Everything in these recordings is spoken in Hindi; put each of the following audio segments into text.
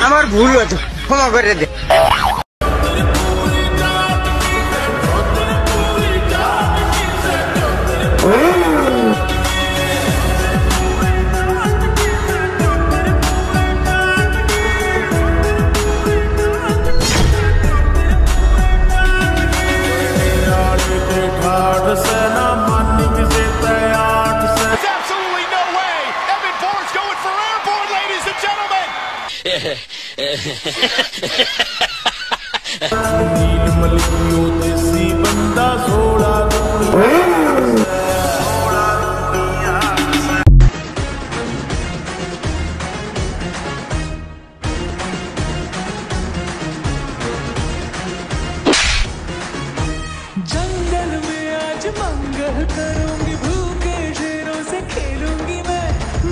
আমার ভুল হতো, ক্ষমা করে দে। जंगल में आज मंगल करूंगी, भूखे शेरों से खेलूंगी मैं,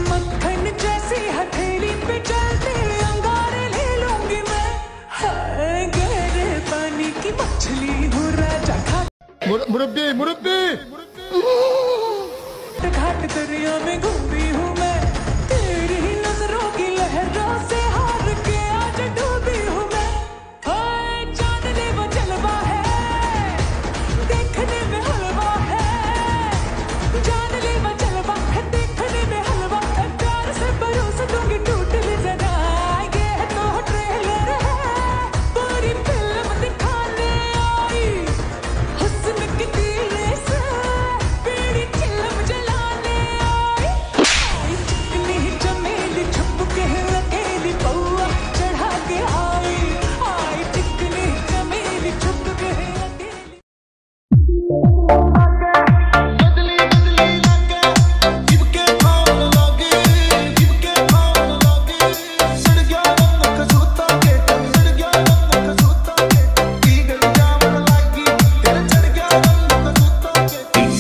मक्खन जैसी हथेली पे चलते अंगारे ले लूंगी मैं, हाय गहरे पानी की मछली हूँ राजा मुरब्बी मुरब्बी घाट दरिया में घूमी हूँ मैं, तेरी नजरों की लहरों से हार के आज डूबी हूँ मैं, हाय चांदनी वो जलवा है, देखने में हलवा है, जान ले वो जलवा है, देखने में हलवा है, प्यार से परोस दूंगी टूट ले जरा, ये तो ट्रेलर है, पूरी फिल्म दिखाने आई, हुस्न की तीरे से बीड़ी चिलम जलाने आई, चिकनी चमेली छुप के अकेली पौआ चढ़ा के आई, चिकनी चमेली छुप के अकेली।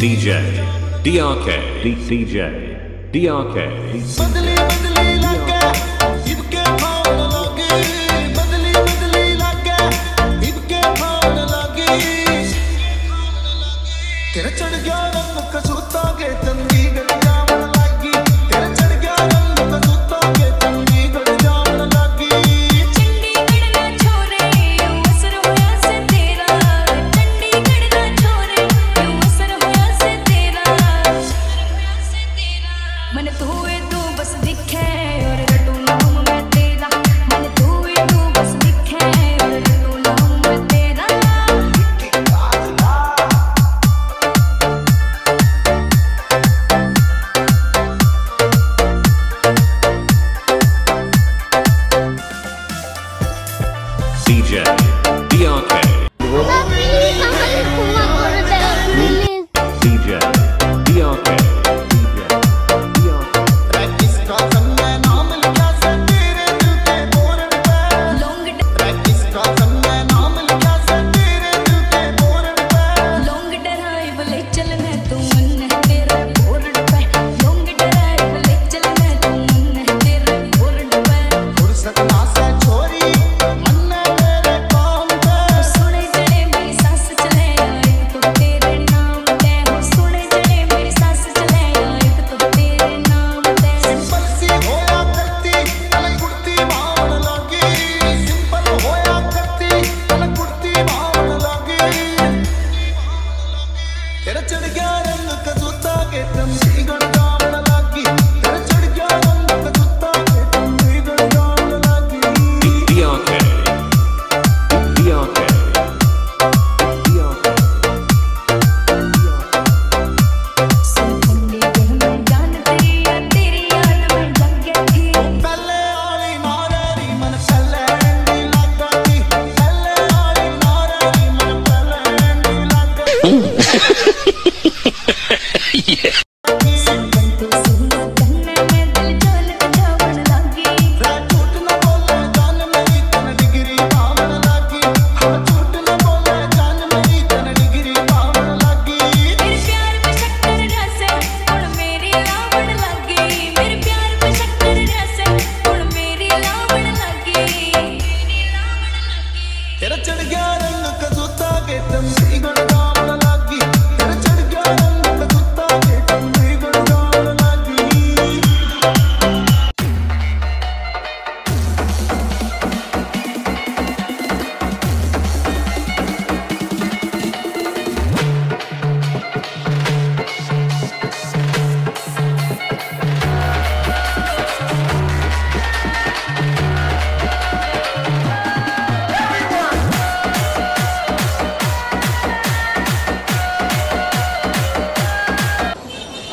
DJ DRK DJ DRK बदली बदली लागे इबके भाव लागे, बदली बदली लागे इबके भाव लागे, तेरा चढ़ गया रंग कसूता के चंडीगढ़ जावन लागी, तेरा चढ़ गया रंग कसूता के चंडीगढ़ जावन लागी, चंडीगढ़ ना छोरे यूं असर होया से तेरा, चंडीगढ़ ना छोरे यूं असर होया से तेरा, मन तू बस दिखे और रटू नाम मैं तेरा, मन तू बस दिखे और रटू नाम मैं तेरा। DJ DRK DJ DRK DJ DRK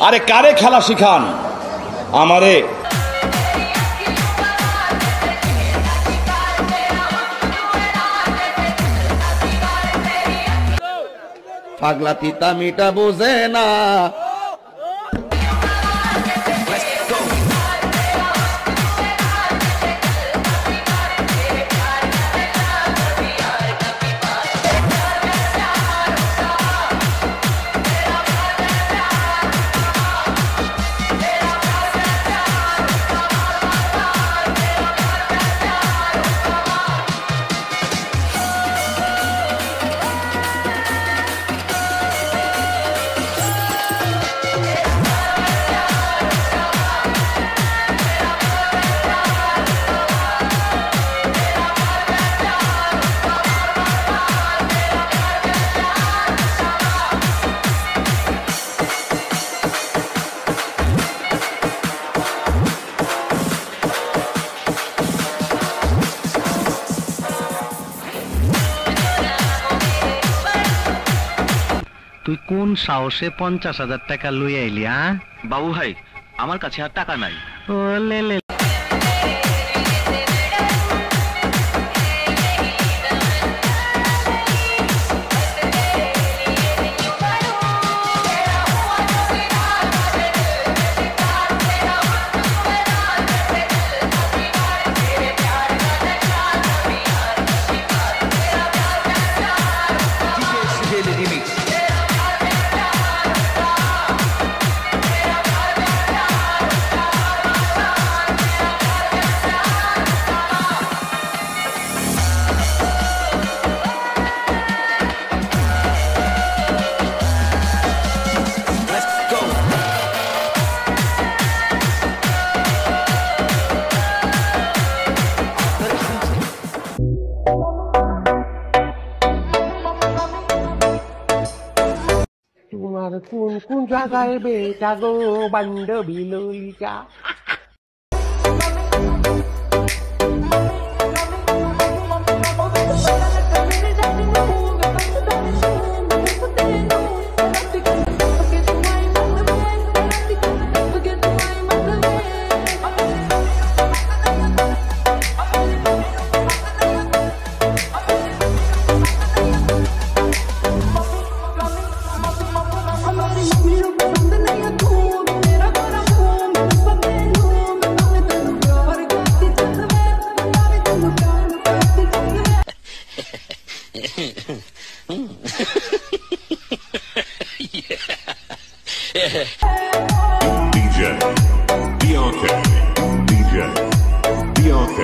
আরে কারে খেলা শিখান? আমারে। পাগলা তিতা মিটা বোঝে না। তুই কোন সাহসে 50,000 টাকা লই আইলি? বাবু ভাই, আমার কাছে আর টাকা নাই। ও লে লে। তোমার কোন কোন জায়গায় বেটা গো বান্ধবী লইয়া? DJ DRK. DJ DRK.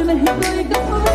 नहीं कोई